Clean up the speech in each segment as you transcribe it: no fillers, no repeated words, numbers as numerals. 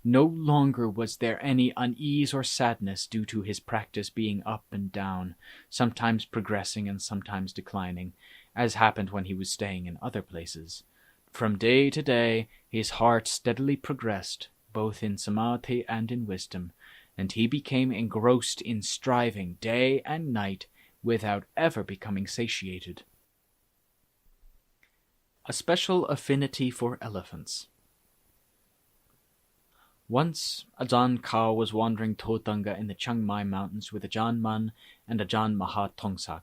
No longer was there any unease or sadness due to his practice being up and down, sometimes progressing and sometimes declining, as happened when he was staying in other places. From day to day his heart steadily progressed, both in samadhi and in wisdom, and he became engrossed in striving day and night without ever becoming satiated. A special affinity for elephants. Once, Ajaan Khao was wandering Totanga in the Chiang Mai mountains with Ajaan Mun and Ajaan Maha Tongsak.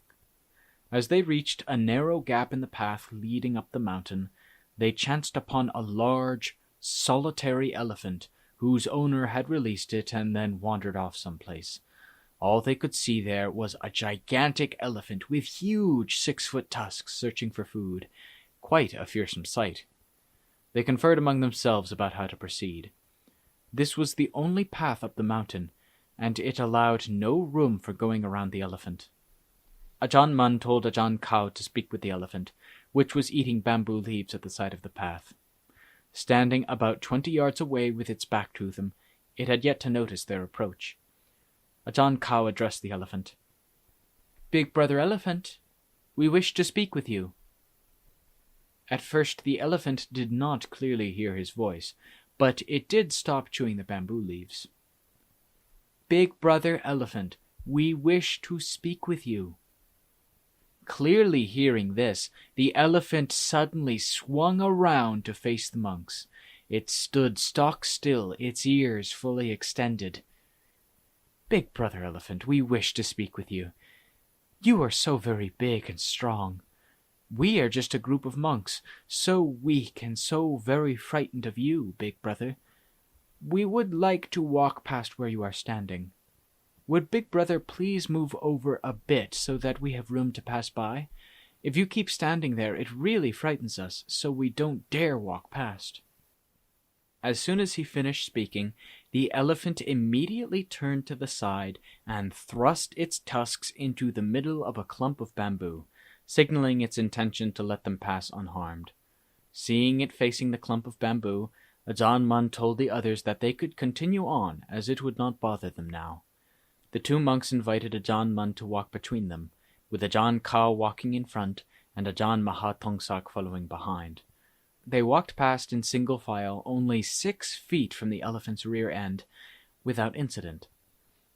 As they reached a narrow gap in the path leading up the mountain, they chanced upon a large, solitary elephant whose owner had released it and then wandered off someplace. All they could see there was a gigantic elephant with huge 6-foot tusks searching for food. Quite a fearsome sight. They conferred among themselves about how to proceed. This was the only path up the mountain, and it allowed no room for going around the elephant. Ajaan Mun told Ajaan Khao to speak with the elephant, which was eating bamboo leaves at the side of the path. Standing about 20 yards away with its back to them, it had yet to notice their approach. Ajaan Khao addressed the elephant. "Big brother elephant, we wish to speak with you." At first the elephant did not clearly hear his voice, but it did stop chewing the bamboo leaves. "Big brother elephant, we wish to speak with you." Clearly hearing this, the elephant suddenly swung around to face the monks. It stood stock still, its ears fully extended. "Big brother elephant, we wish to speak with you. You are so very big and strong. We are just a group of monks, so weak and so very frightened of you, big brother. We would like to walk past where you are standing. Would big brother please move over a bit so that we have room to pass by? If you keep standing there, it really frightens us, so we don't dare walk past." As soon as he finished speaking, the elephant immediately turned to the side and thrust its tusks into the middle of a clump of bamboo, signaling its intention to let them pass unharmed. Seeing it facing the clump of bamboo, Ajaan Mun told the others that they could continue on, as it would not bother them now. The two monks invited Ajaan Mun to walk between them, with Ajaan Khao walking in front and Ajaan Maha Tongsak following behind. They walked past in single file, only 6 feet from the elephant's rear end, without incident.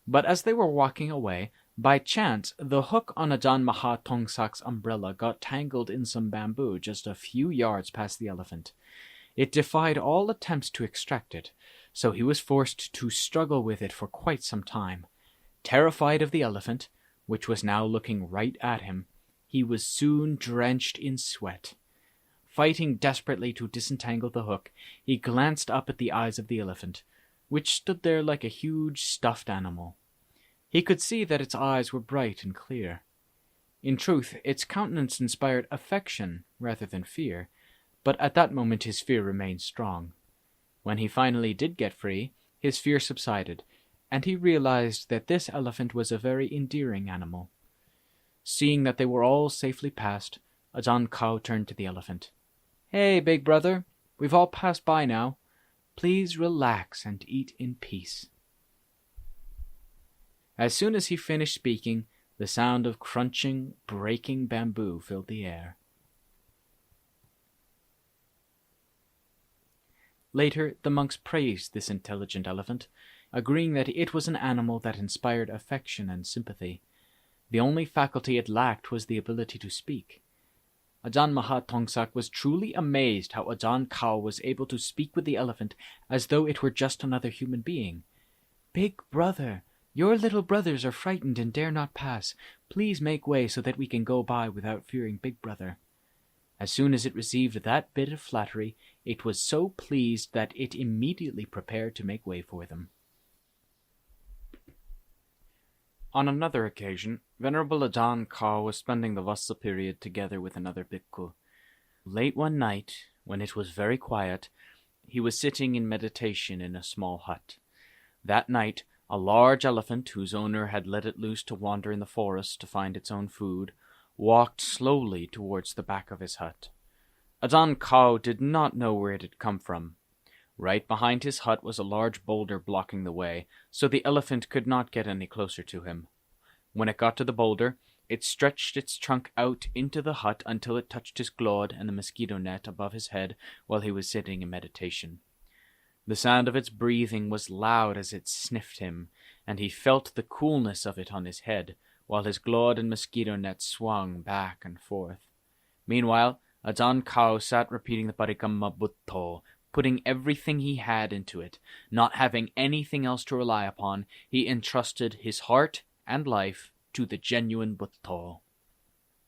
But as they were walking away, by chance, the hook on Ajaan Maha Tongsak's umbrella got tangled in some bamboo just a few yards past the elephant. It defied all attempts to extract it, so he was forced to struggle with it for quite some time. Terrified of the elephant, which was now looking right at him, he was soon drenched in sweat. Fighting desperately to disentangle the hook, he glanced up at the eyes of the elephant, which stood there like a huge stuffed animal. He could see that its eyes were bright and clear. In truth, its countenance inspired affection rather than fear, but at that moment his fear remained strong. When he finally did get free, his fear subsided, and he realized that this elephant was a very endearing animal. Seeing that they were all safely past, Ajaan Khao turned to the elephant. "Hey, big brother, we've all passed by now. Please relax and eat in peace." As soon as he finished speaking, the sound of crunching, breaking bamboo filled the air. Later, the monks praised this intelligent elephant, agreeing that it was an animal that inspired affection and sympathy. The only faculty it lacked was the ability to speak. Ajaan Maha Tongsak was truly amazed how Ajaan Khao was able to speak with the elephant as though it were just another human being. "Big brother, your little brothers are frightened and dare not pass. Please make way so that we can go by without fearing big brother." As soon as it received that bit of flattery, it was so pleased that it immediately prepared to make way for them. On another occasion, Venerable Ajaan Khao was spending the Vassa period together with another bhikkhu. Late one night, when it was very quiet, he was sitting in meditation in a small hut. That night, a large elephant, whose owner had let it loose to wander in the forest to find its own food, walked slowly towards the back of his hut. Ajaan Khao did not know where it had come from. Right behind his hut was a large boulder blocking the way, so the elephant could not get any closer to him. When it got to the boulder, it stretched its trunk out into the hut until it touched his clod and the mosquito net above his head while he was sitting in meditation. The sound of its breathing was loud as it sniffed him, and he felt the coolness of it on his head, while his clod and mosquito net swung back and forth. Meanwhile, Ajaan Khao sat repeating the Parikamma Buddho, putting everything he had into it. Not having anything else to rely upon, he entrusted his heart and life to the genuine Buddha.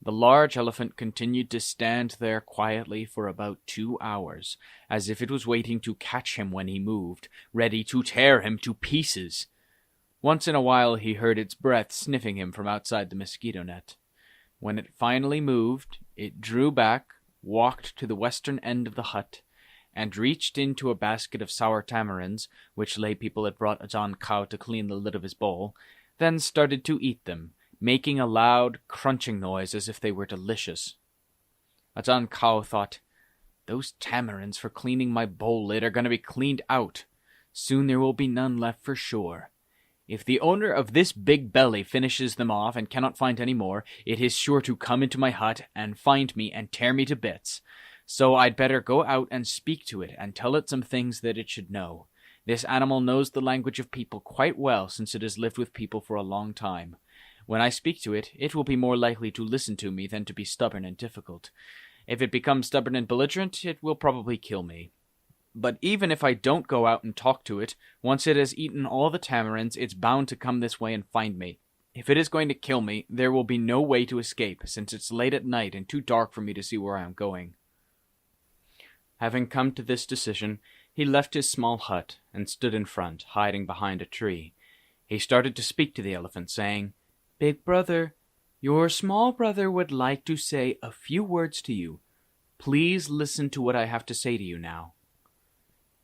The large elephant continued to stand there quietly for about 2 hours, as if it was waiting to catch him when he moved, ready to tear him to pieces. Once in a while he heard its breath sniffing him from outside the mosquito net. When it finally moved, it drew back, walked to the western end of the hut, and reached into a basket of sour tamarinds, which lay people had brought Ajaan Khao to clean the lid of his bowl, then started to eat them, making a loud, crunching noise as if they were delicious. Ajaan Khao thought, "Those tamarinds for cleaning my bowl lid are going to be cleaned out. Soon there will be none left for sure. If the owner of this big belly finishes them off and cannot find any more, it is sure to come into my hut and find me and tear me to bits. So I'd better go out and speak to it and tell it some things that it should know. This animal knows the language of people quite well, since it has lived with people for a long time. When I speak to it, it will be more likely to listen to me than to be stubborn and difficult. If it becomes stubborn and belligerent, it will probably kill me. But even if I don't go out and talk to it, once it has eaten all the tamarinds, it's bound to come this way and find me. If it is going to kill me, there will be no way to escape, since it's late at night and too dark for me to see where I am going." Having come to this decision, he left his small hut and stood in front, hiding behind a tree. He started to speak to the elephant, saying, "Big brother, your small brother would like to say a few words to you. Please listen to what I have to say to you now."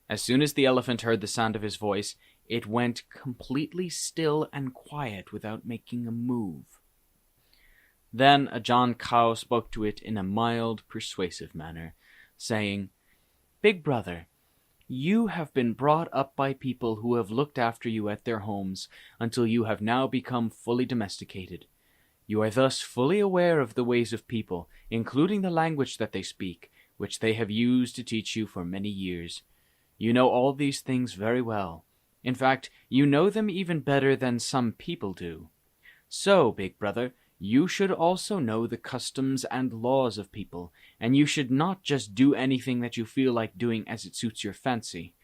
As soon as the elephant heard the sound of his voice, it went completely still and quiet without making a move. Then Ajaan Khao spoke to it in a mild, persuasive manner, saying, "Big brother, you have been brought up by people who have looked after you at their homes until you have now become fully domesticated. You are thus fully aware of the ways of people, including the language that they speak, which they have used to teach you for many years. You know all these things very well. In fact, you know them even better than some people do. So, big brother, you should also know the customs and laws of people, and you should not just do anything that you feel like doing as it suits your fancy.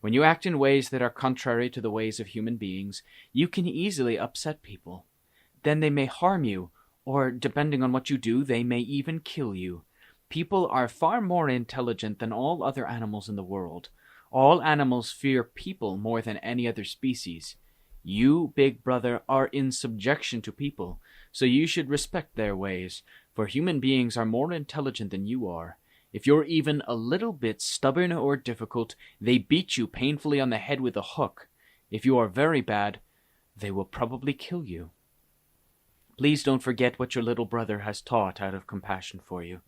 When you act in ways that are contrary to the ways of human beings, you can easily upset people. Then they may harm you, or, depending on what you do, they may even kill you. People are far more intelligent than all other animals in the world. All animals fear people more than any other species. You, big brother, are in subjection to people, so you should respect their ways, for human beings are more intelligent than you are. If you're even a little bit stubborn or difficult, they beat you painfully on the head with a hook. If you are very bad, they will probably kill you. Please don't forget what your little brother has taught out of compassion for you.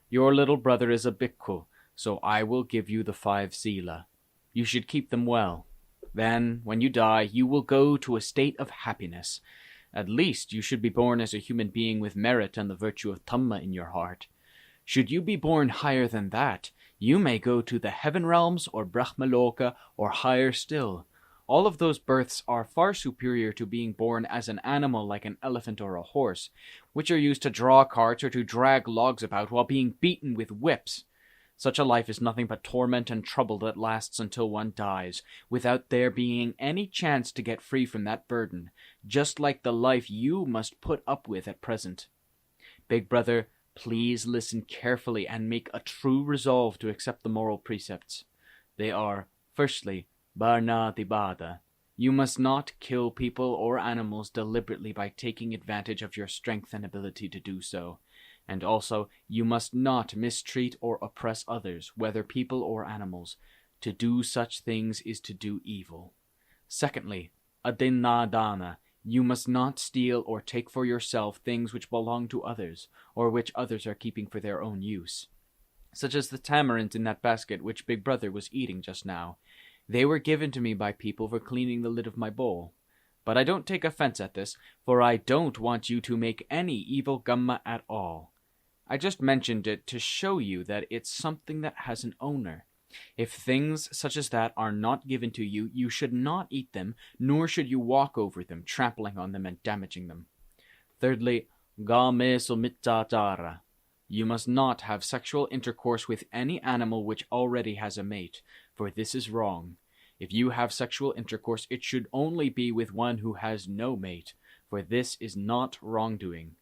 Your little brother is a bhikkhu, so I will give you the 5 sīla. You should keep them well. Then, when you die, you will go to a state of happiness. At least you should be born as a human being with merit and the virtue of Dhamma in your heart. Should you be born higher than that, you may go to the heaven realms or Brahmaloka or higher still. All of those births are far superior to being born as an animal like an elephant or a horse, which are used to draw carts or to drag logs about while being beaten with whips. Such a life is nothing but torment and trouble that lasts until one dies, without there being any chance to get free from that burden, just like the life you must put up with at present. Big brother, please listen carefully and make a true resolve to accept the moral precepts. They are, firstly, Varnadibada. You must not kill people or animals deliberately by taking advantage of your strength and ability to do so. And also, you must not mistreat or oppress others, whether people or animals. To do such things is to do evil. Secondly, Adinadana. You must not steal or take for yourself things which belong to others, or which others are keeping for their own use. such as the tamarind in that basket which Big Brother was eating just now. They were given to me by people for cleaning the lid of my bowl. But I don't take offense at this, for I don't want you to make any evil Dhamma at all. I just mentioned it to show you that it's something that has an owner. If things such as that are not given to you, you should not eat them, nor should you walk over them, trampling on them and damaging them. Thirdly, ga me sumitachara. You must not have sexual intercourse with any animal which already has a mate, for this is wrong. If you have sexual intercourse, it should only be with one who has no mate, for this is not wrongdoing.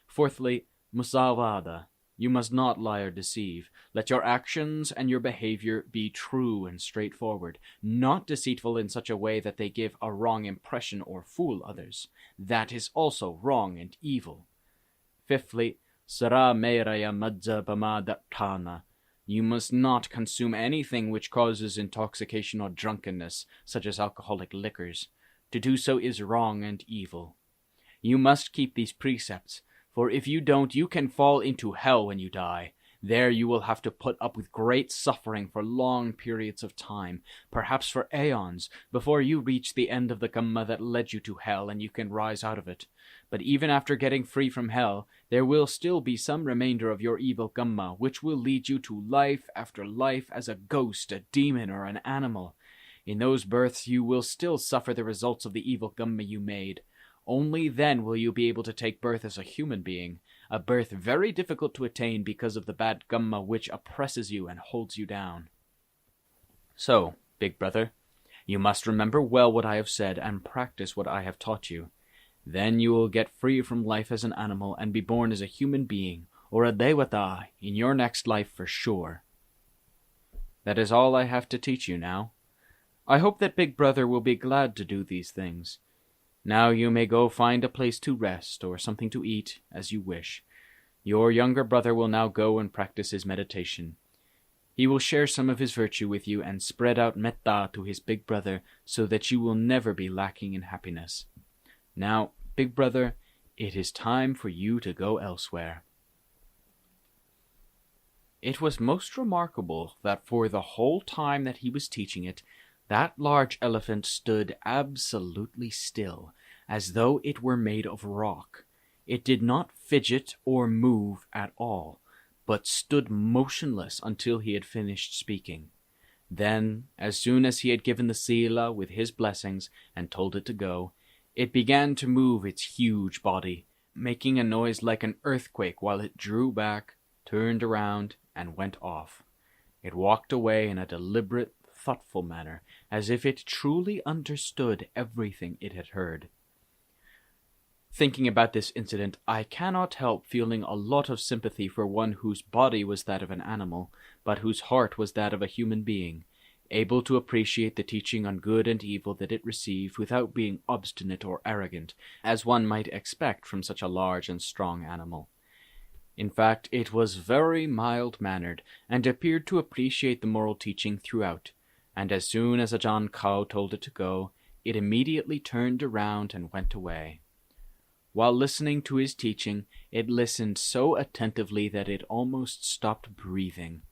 Fourthly, musawada. You must not lie or deceive. Let your actions and your behavior be true and straightforward, not deceitful in such a way that they give a wrong impression or fool others. That is also wrong and evil. Fifthly, sara meraya madza pamadatthana. You must not consume anything which causes intoxication or drunkenness, such as alcoholic liquors. To do so is wrong and evil. You must keep these precepts, for if you don't, you can fall into hell when you die. There you will have to put up with great suffering for long periods of time, perhaps for aeons, before you reach the end of the Dhamma that led you to hell and you can rise out of it. But even after getting free from hell, there will still be some remainder of your evil Dhamma, which will lead you to life after life as a ghost, a demon, or an animal. In those births you will still suffer the results of the evil Dhamma you made. Only then will you be able to take birth as a human being, a birth very difficult to attain because of the bad Dhamma which oppresses you and holds you down. So, Big Brother, you must remember well what I have said and practice what I have taught you. Then you will get free from life as an animal and be born as a human being, or a devata, in your next life for sure. That is all I have to teach you now. I hope that Big Brother will be glad to do these things. Now you may go find a place to rest or something to eat, as you wish. Your younger brother will now go and practice his meditation. He will share some of his virtue with you and spread out metta to his big brother so that you will never be lacking in happiness. Now, Big Brother, it is time for you to go elsewhere. It was most remarkable that for the whole time that he was teaching it, that large elephant stood absolutely still, as though it were made of rock. It did not fidget or move at all, but stood motionless until he had finished speaking. Then, as soon as he had given the Sīla with his blessings and told it to go, it began to move its huge body, making a noise like an earthquake while it drew back, turned around, and went off. It walked away in a deliberate, thoughtful manner, as if it truly understood everything it had heard. Thinking about this incident, I cannot help feeling a lot of sympathy for one whose body was that of an animal, but whose heart was that of a human being, able to appreciate the teaching on good and evil that it received without being obstinate or arrogant, as one might expect from such a large and strong animal. In fact, it was very mild-mannered, and appeared to appreciate the moral teaching throughout, and as soon as Ajaan Khao told it to go, it immediately turned around and went away. While listening to his teaching, it listened so attentively that it almost stopped breathing,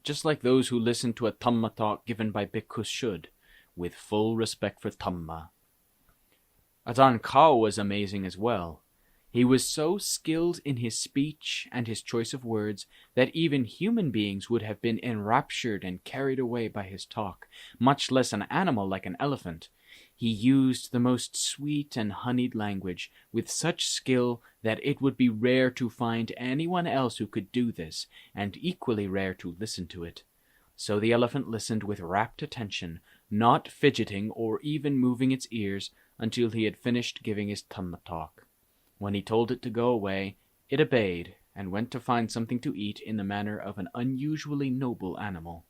just like those who listen to a Dhamma talk given by bhikkhus should, with full respect for Dhamma. Ajaan Khao was amazing as well. He was so skilled in his speech and his choice of words that even human beings would have been enraptured and carried away by his talk, much less an animal like an elephant. He used the most sweet and honeyed language with such skill that it would be rare to find anyone else who could do this, and equally rare to listen to it. So the elephant listened with rapt attention, not fidgeting or even moving its ears until he had finished giving his Dhamma talk. When he told it to go away, it obeyed and went to find something to eat in the manner of an unusually noble animal.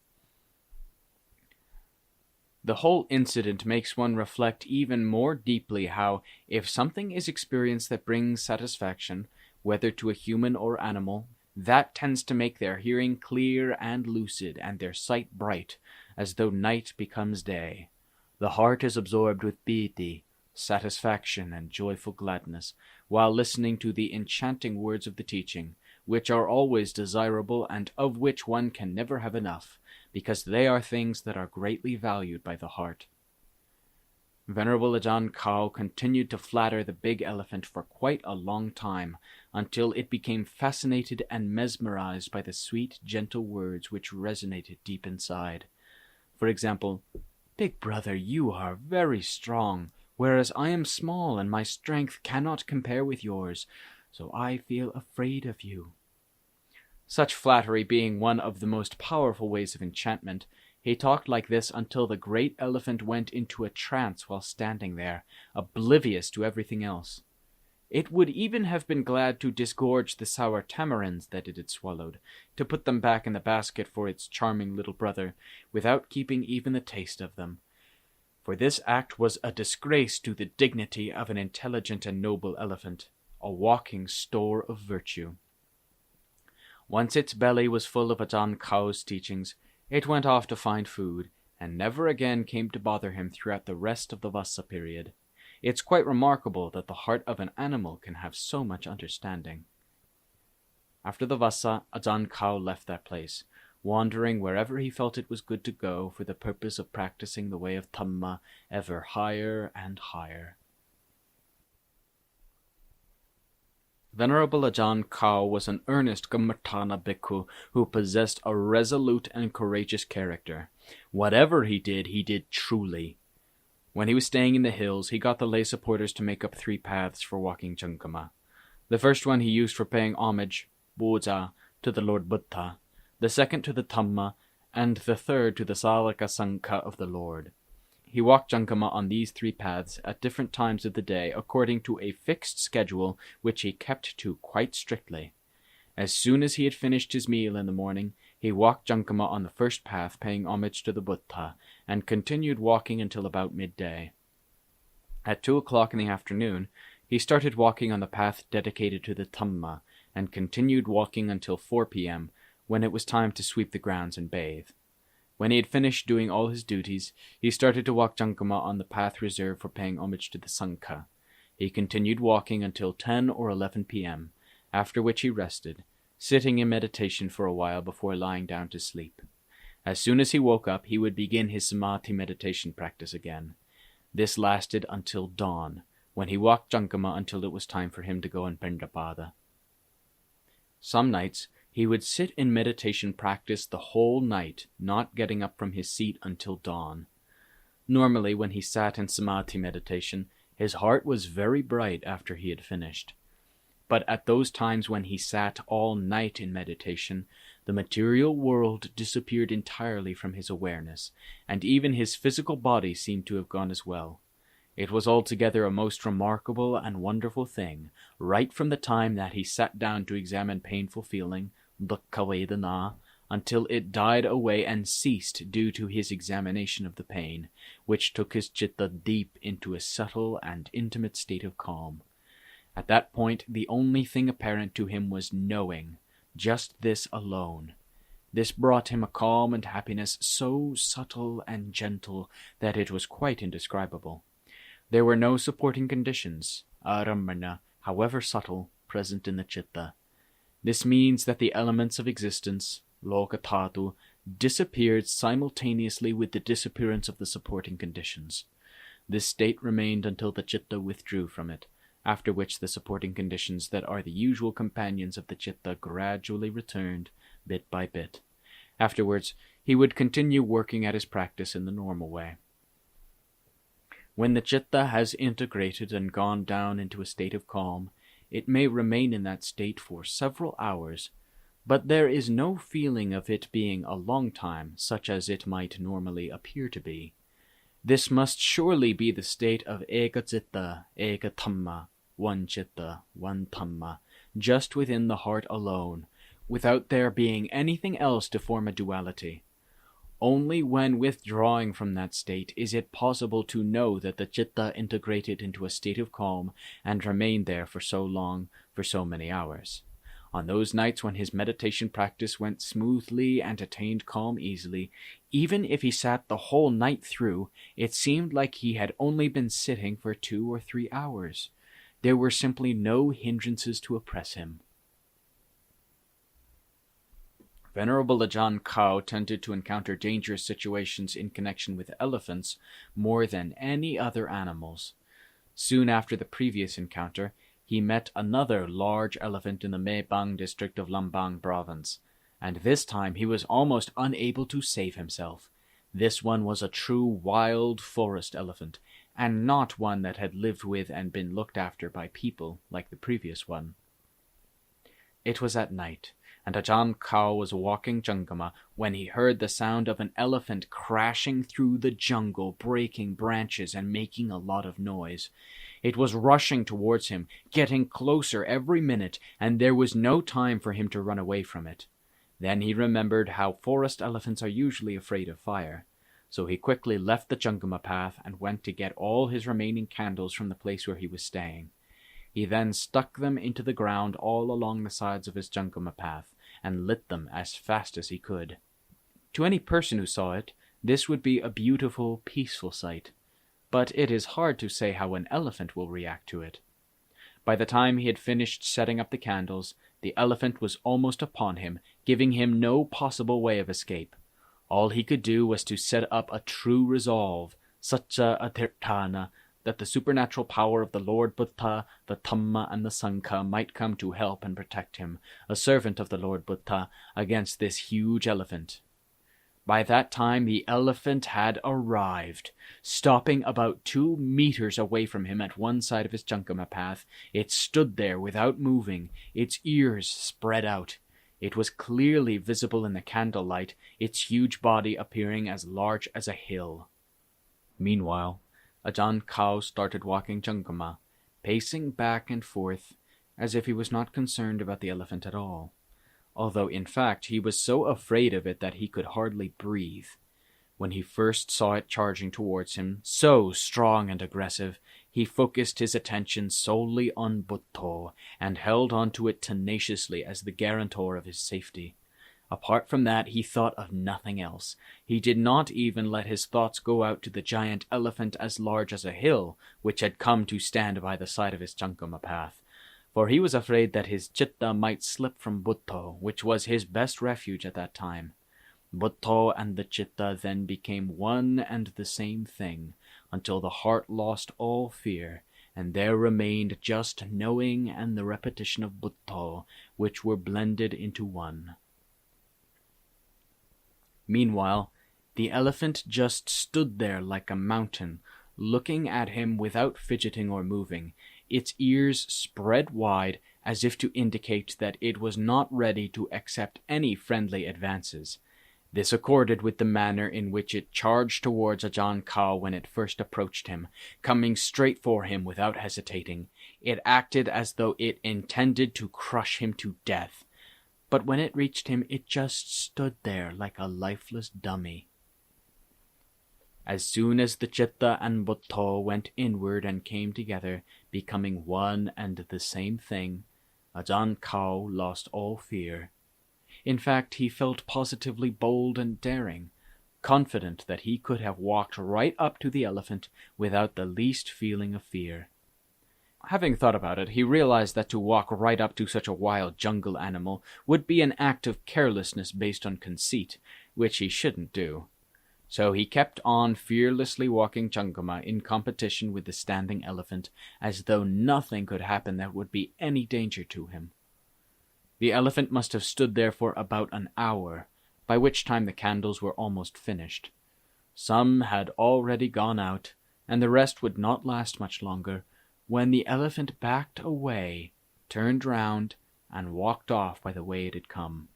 The whole incident makes one reflect even more deeply how, if something is experienced that brings satisfaction, whether to a human or animal, that tends to make their hearing clear and lucid, and their sight bright, as though night becomes day. The heart is absorbed with piti, satisfaction and joyful gladness, while listening to the enchanting words of the teaching, which are always desirable and of which one can never have enough, because they are things that are greatly valued by the heart. Venerable Ajaan Khao continued to flatter the big elephant for quite a long time, until it became fascinated and mesmerized by the sweet, gentle words which resonated deep inside. For example, "Big brother, you are very strong, whereas I am small and my strength cannot compare with yours, so I feel afraid of you." Such flattery being one of the most powerful ways of enchantment, he talked like this until the great elephant went into a trance while standing there, oblivious to everything else. It would even have been glad to disgorge the sour tamarinds that it had swallowed, to put them back in the basket for its charming little brother, without keeping even the taste of them. For this act was a disgrace to the dignity of an intelligent and noble elephant, a walking store of virtue. Once its belly was full of Ajaan Khao's teachings, it went off to find food, and never again came to bother him throughout the rest of the Vassa period. It's quite remarkable that the heart of an animal can have so much understanding. After the Vassa, Ajaan Khao left that place, wandering wherever he felt it was good to go for the purpose of practicing the way of Dhamma ever higher and higher. Venerable Ajaan Khao was an earnest Kammatthana bhikkhu who possessed a resolute and courageous character. Whatever he did truly. When he was staying in the hills, he got the lay supporters to make up 3 paths for walking Jankama. The first one he used for paying homage, Pūjā, to the Lord Buddha, the second to the Dhamma, and the third to the Sāvaka Sangha of the Lord. He walked Jankama on these 3 paths at different times of the day according to a fixed schedule which he kept to quite strictly. As soon as he had finished his meal in the morning, he walked Jankama on the first path paying homage to the Buddha, and continued walking until about midday. At 2 o'clock in the afternoon, he started walking on the path dedicated to the Dhamma, and continued walking until 4 p.m., when it was time to sweep the grounds and bathe. When he had finished doing all his duties, he started to walk Jankama on the path reserved for paying homage to the Sangha. He continued walking until 10 or 11 p.m., after which he rested, sitting in meditation for a while before lying down to sleep. As soon as he woke up, he would begin his samadhi meditation practice again. This lasted until dawn, when he walked Jankama until it was time for him to go in Pindapada. Some nights, he would sit in meditation practice the whole night, not getting up from his seat until dawn. Normally, when he sat in samadhi meditation, his heart was very bright after he had finished. But at those times when he sat all night in meditation, the material world disappeared entirely from his awareness, and even his physical body seemed to have gone as well. It was altogether a most remarkable and wonderful thing, right from the time that he sat down to examine painful feeling, dukkha vedana, until it died away and ceased due to his examination of the pain, which took his citta deep into a subtle and intimate state of calm. At that point, the only thing apparent to him was knowing, just this alone. This brought him a calm and happiness so subtle and gentle that it was quite indescribable. There were no supporting conditions, aramana, however subtle, present in the citta. This means that the elements of existence, lokatatu, disappeared simultaneously with the disappearance of the supporting conditions. This state remained until the citta withdrew from it, after which the supporting conditions that are the usual companions of the citta gradually returned, bit by bit. Afterwards, he would continue working at his practice in the normal way. When the citta has integrated and gone down into a state of calm, it may remain in that state for several hours, but there is no feeling of it being a long time, such as it might normally appear to be. This must surely be the state of eka citta, eka dhamma, one citta, one dhamma, just within the heart alone, without there being anything else to form a duality. Only when withdrawing from that state is it possible to know that the citta integrated into a state of calm and remained there for so long, for so many hours. On those nights when his meditation practice went smoothly and attained calm easily, even if he sat the whole night through, it seemed like he had only been sitting for 2 or 3 hours. There were simply no hindrances to oppress him. Venerable Ajaan Khao tended to encounter dangerous situations in connection with elephants more than any other animals. Soon after the previous encounter, he met another large elephant in the Mae Bang district of Lambang province, and this time he was almost unable to save himself. This one was a true wild forest elephant, and not one that had lived with and been looked after by people like the previous one. It was at night, and Ajaan Khao was walking Jangama when he heard the sound of an elephant crashing through the jungle, breaking branches and making a lot of noise. It was rushing towards him, getting closer every minute, and there was no time for him to run away from it. Then he remembered how forest elephants are usually afraid of fire, so he quickly left the Jangama path and went to get all his remaining candles from the place where he was staying. He then stuck them into the ground all along the sides of his Jangama path, and lit them as fast as he could. To any person who saw it, this would be a beautiful, peaceful sight, but it is hard to say how an elephant will react to it. By the time he had finished setting up the candles, the elephant was almost upon him, giving him no possible way of escape. All he could do was to set up a true resolve, Satya Atirthana, that the supernatural power of the Lord Buddha, the Dhamma, and the Sangha might come to help and protect him, a servant of the Lord Buddha, against this huge elephant. By that time the elephant had arrived. Stopping about 2 meters away from him at one side of his Jangama path, it stood there without moving, its ears spread out. It was clearly visible in the candlelight, its huge body appearing as large as a hill. Meanwhile, Ajaan Khao started walking Jangama, pacing back and forth, as if he was not concerned about the elephant at all, although in fact he was so afraid of it that he could hardly breathe. When he first saw it charging towards him, so strong and aggressive, he focused his attention solely on Buddha and held on to it tenaciously as the guarantor of his safety. Apart from that, he thought of nothing else. He did not even let his thoughts go out to the giant elephant as large as a hill, which had come to stand by the side of his Jangama path, for he was afraid that his chitta might slip from Buddha, which was his best refuge at that time. Buddha and the chitta then became one and the same thing, until the heart lost all fear, and there remained just knowing and the repetition of Buddha, which were blended into one. Meanwhile, the elephant just stood there like a mountain, looking at him without fidgeting or moving, its ears spread wide as if to indicate that it was not ready to accept any friendly advances. This accorded with the manner in which it charged towards Ajaan Khao when it first approached him, coming straight for him without hesitating. It acted as though it intended to crush him to death. But when it reached him, it just stood there like a lifeless dummy. As soon as the chitta and Buddha went inward and came together, becoming one and the same thing, Ajaan Khao lost all fear. In fact, he felt positively bold and daring, confident that he could have walked right up to the elephant without the least feeling of fear. Having thought about it, he realized that to walk right up to such a wild jungle animal would be an act of carelessness based on conceit, which he shouldn't do. So he kept on fearlessly walking Jangama in competition with the standing elephant, as though nothing could happen that would be any danger to him. The elephant must have stood there for about an hour, by which time the candles were almost finished. Some had already gone out, and the rest would not last much longer, when the elephant backed away, turned round, and walked off by the way it had come.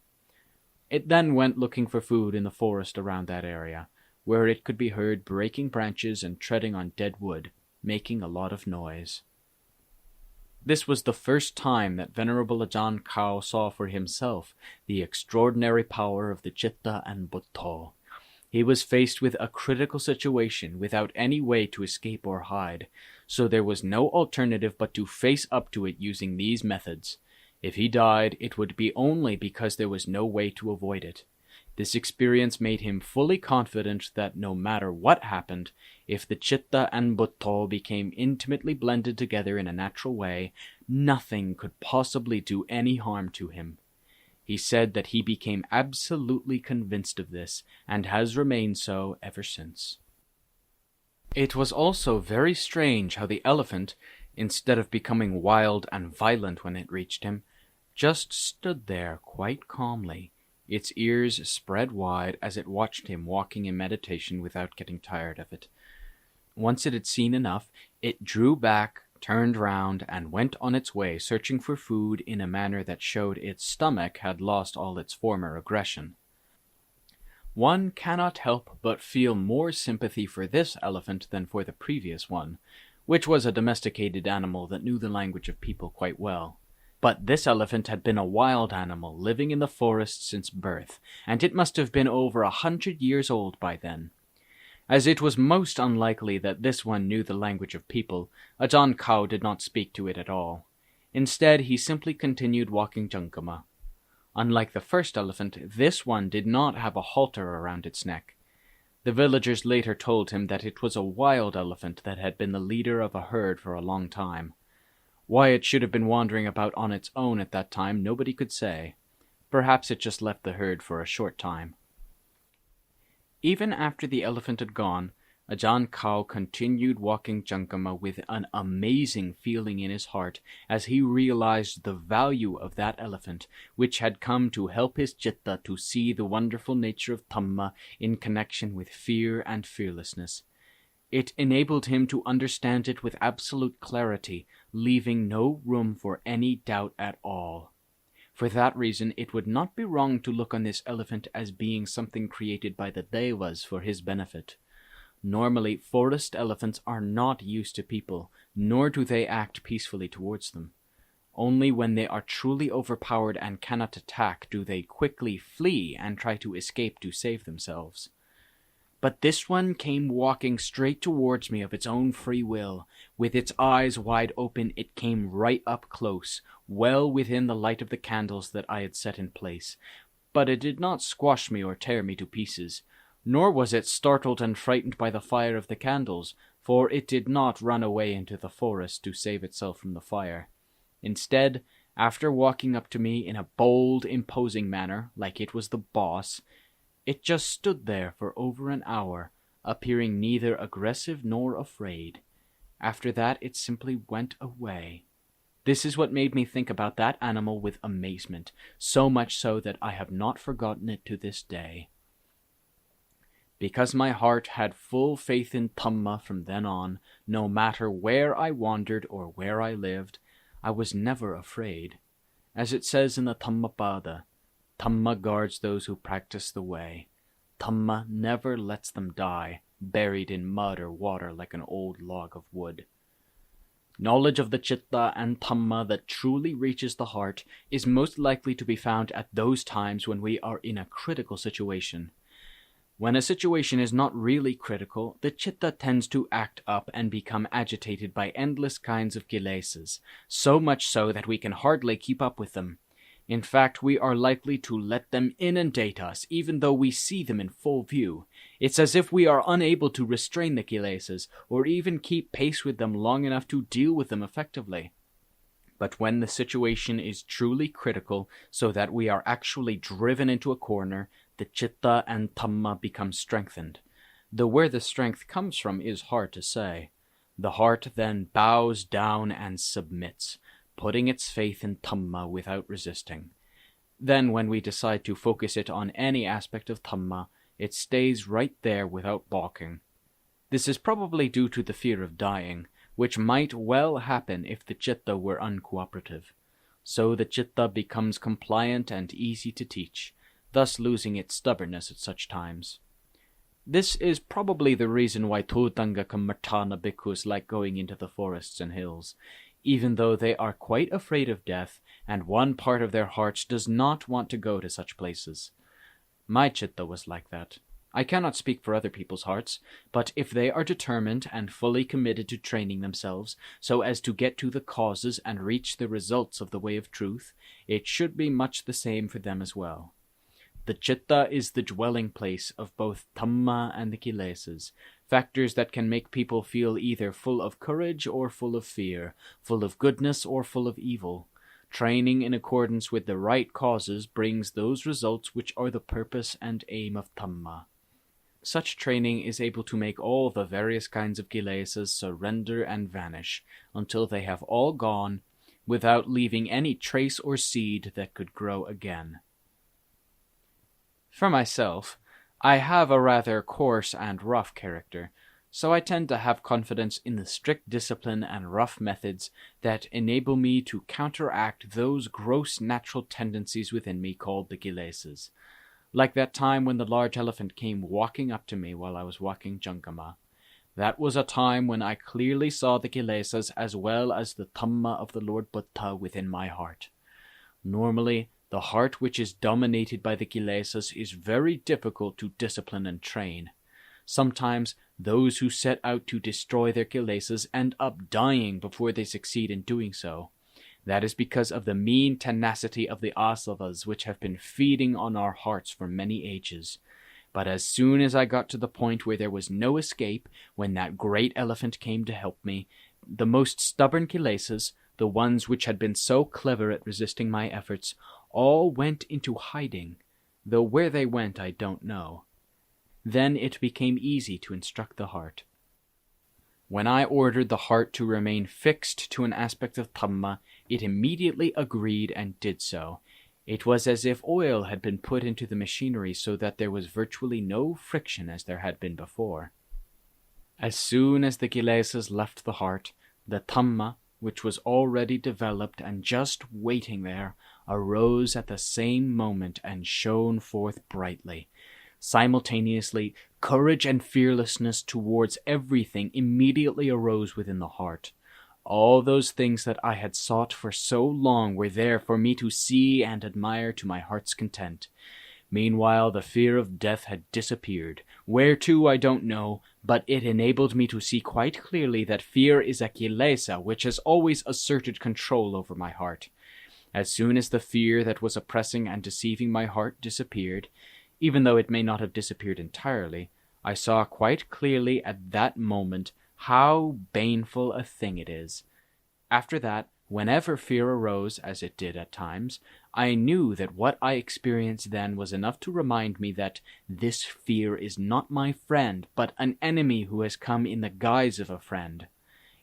It then went looking for food in the forest around that area, where it could be heard breaking branches and treading on dead wood, making a lot of noise. This was the first time that Venerable Ajaan Khao saw for himself the extraordinary power of the chitta and Buddha. He was faced with a critical situation without any way to escape or hide, so there was no alternative but to face up to it using these methods. If he died, it would be only because there was no way to avoid it. This experience made him fully confident that no matter what happened, if the chitta and Buddha became intimately blended together in a natural way, nothing could possibly do any harm to him. He said that he became absolutely convinced of this, and has remained so ever since. It was also very strange how the elephant, instead of becoming wild and violent when it reached him, just stood there quite calmly, its ears spread wide as it watched him walking in meditation without getting tired of it. Once it had seen enough, it drew back, turned round, and went on its way, searching for food in a manner that showed its stomach had lost all its former aggression. One cannot help but feel more sympathy for this elephant than for the previous one, which was a domesticated animal that knew the language of people quite well. But this elephant had been a wild animal living in the forest since birth, and it must have been over 100 years old by then. As it was most unlikely that this one knew the language of people, Ajaan Khao did not speak to it at all. Instead, he simply continued walking Jankama. Unlike the first elephant, this one did not have a halter around its neck. The villagers later told him that it was a wild elephant that had been the leader of a herd for a long time. Why it should have been wandering about on its own at that time, nobody could say. Perhaps it just left the herd for a short time. Even after the elephant had gone, Ajaan Khao continued walking Jankama with an amazing feeling in his heart as he realized the value of that elephant, which had come to help his chitta to see the wonderful nature of Dhamma in connection with fear and fearlessness. It enabled him to understand it with absolute clarity, leaving no room for any doubt at all. For that reason, it would not be wrong to look on this elephant as being something created by the devas for his benefit. Normally, forest elephants are not used to people, nor do they act peacefully towards them. Only when they are truly overpowered and cannot attack do they quickly flee and try to escape to save themselves. But this one came walking straight towards me of its own free will. With its eyes wide open, it came right up close, well within the light of the candles that I had set in place. But it did not squash me or tear me to pieces, nor was it startled and frightened by the fire of the candles, for it did not run away into the forest to save itself from the fire. Instead, after walking up to me in a bold, imposing manner, like it was the boss, it just stood there for over an hour, appearing neither aggressive nor afraid. After that, it simply went away. This is what made me think about that animal with amazement, so much so that I have not forgotten it to this day. Because my heart had full faith in Dhamma from then on, no matter where I wandered or where I lived, I was never afraid. As it says in the Dhammapada, Dhamma guards those who practice the way. Dhamma never lets them die, buried in mud or water like an old log of wood. Knowledge of the chitta and Dhamma that truly reaches the heart is most likely to be found at those times when we are in a critical situation. When a situation is not really critical, the chitta tends to act up and become agitated by endless kinds of kilesas, so much so that we can hardly keep up with them. In fact, we are likely to let them inundate us, even though we see them in full view. It's as if we are unable to restrain the kilesas, or even keep pace with them long enough to deal with them effectively. But when the situation is truly critical, so that we are actually driven into a corner, the chitta and Dhamma become strengthened. Though where the strength comes from is hard to say. The heart then bows down and submits, putting its faith in Dhamma without resisting. Then when we decide to focus it on any aspect of Dhamma, it stays right there without balking. This is probably due to the fear of dying, which might well happen if the chitta were uncooperative. So the chitta becomes compliant and easy to teach, thus losing its stubbornness at such times. This is probably the reason why Thotanga Kamartana bhikkhus like going into the forests and hills, even though they are quite afraid of death, and one part of their hearts does not want to go to such places. My chitta was like that. I cannot speak for other people's hearts, but if they are determined and fully committed to training themselves so as to get to the causes and reach the results of the way of truth, it should be much the same for them as well. The chitta is the dwelling place of both Dhamma and the kilesas, factors that can make people feel either full of courage or full of fear, full of goodness or full of evil. Training in accordance with the right causes brings those results which are the purpose and aim of Dhamma. Such training is able to make all the various kinds of kilesas surrender and vanish until they have all gone, without leaving any trace or seed that could grow again. For myself, I have a rather coarse and rough character, so I tend to have confidence in the strict discipline and rough methods that enable me to counteract those gross natural tendencies within me called the kilesas. Like that time when the large elephant came walking up to me while I was walking Jankama. That was a time when I clearly saw the kilesas as well as the Dhamma of the Lord Buddha within my heart. Normally, the heart which is dominated by the kilesas is very difficult to discipline and train. Sometimes those who set out to destroy their kilesas end up dying before they succeed in doing so. That is because of the mean tenacity of the asavas which have been feeding on our hearts for many ages. But as soon as I got to the point where there was no escape, when that great elephant came to help me, the most stubborn kilesas, the ones which had been so clever at resisting my efforts, all went into hiding, though where they went I don't know. Then it became easy to instruct the heart. When I ordered the heart to remain fixed to an aspect of Dhamma, it immediately agreed and did so. It was as if oil had been put into the machinery so that there was virtually no friction as there had been before. As soon as the kilesas left the heart, the Dhamma, which was already developed and just waiting there, arose at the same moment and shone forth brightly. Simultaneously, courage and fearlessness towards everything immediately arose within the heart. All those things that I had sought for so long were there for me to see and admire to my heart's content. Meanwhile, the fear of death had disappeared. Where to, I don't know, but it enabled me to see quite clearly that fear is a kilesa which has always asserted control over my heart. As soon as the fear that was oppressing and deceiving my heart disappeared, even though it may not have disappeared entirely, I saw quite clearly at that moment how baneful a thing it is. After that, whenever fear arose, as it did at times, I knew that what I experienced then was enough to remind me that this fear is not my friend, but an enemy who has come in the guise of a friend.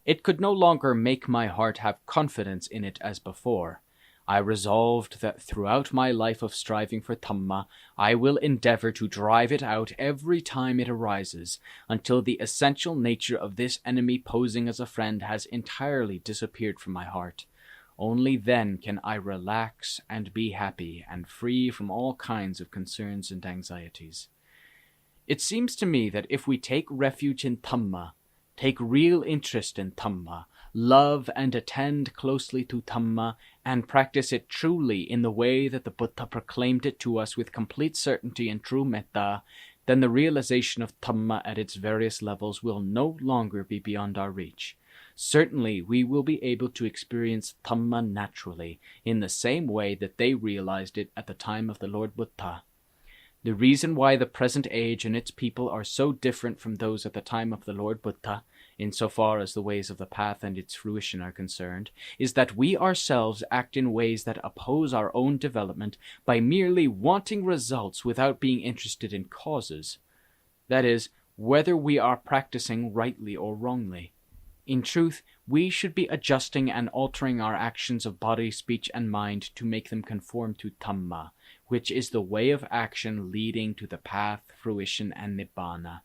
It could no longer make my heart have confidence in it as before. I resolved that throughout my life of striving for Dhamma, I will endeavor to drive it out every time it arises, until the essential nature of this enemy posing as a friend has entirely disappeared from my heart. Only then can I relax and be happy and free from all kinds of concerns and anxieties. It seems to me that if we take refuge in Dhamma, take real interest in Dhamma, love and attend closely to Dhamma, and practice it truly in the way that the Buddha proclaimed it to us with complete certainty and true metta, then the realization of Dhamma at its various levels will no longer be beyond our reach. Certainly we will be able to experience Dhamma naturally, in the same way that they realized it at the time of the Lord Buddha. The reason why the present age and its people are so different from those at the time of the Lord Buddha, insofar as the ways of the path and its fruition are concerned, is that we ourselves act in ways that oppose our own development by merely wanting results without being interested in causes. That is, whether we are practicing rightly or wrongly. In truth, we should be adjusting and altering our actions of body, speech, and mind to make them conform to Dhamma, which is the way of action leading to the path, fruition, and Nibbana.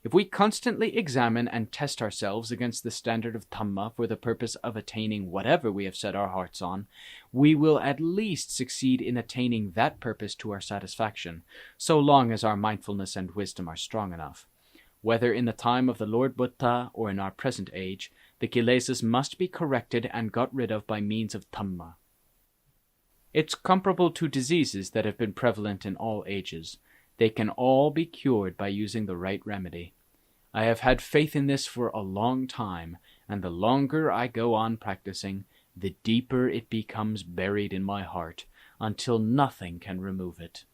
If we constantly examine and test ourselves against the standard of Dhamma for the purpose of attaining whatever we have set our hearts on, we will at least succeed in attaining that purpose to our satisfaction, so long as our mindfulness and wisdom are strong enough. Whether in the time of the Lord Buddha or in our present age, the kilesas must be corrected and got rid of by means of Dhamma. It's comparable to diseases that have been prevalent in all ages. They can all be cured by using the right remedy. I have had faith in this for a long time, and the longer I go on practicing, the deeper it becomes buried in my heart, until nothing can remove it.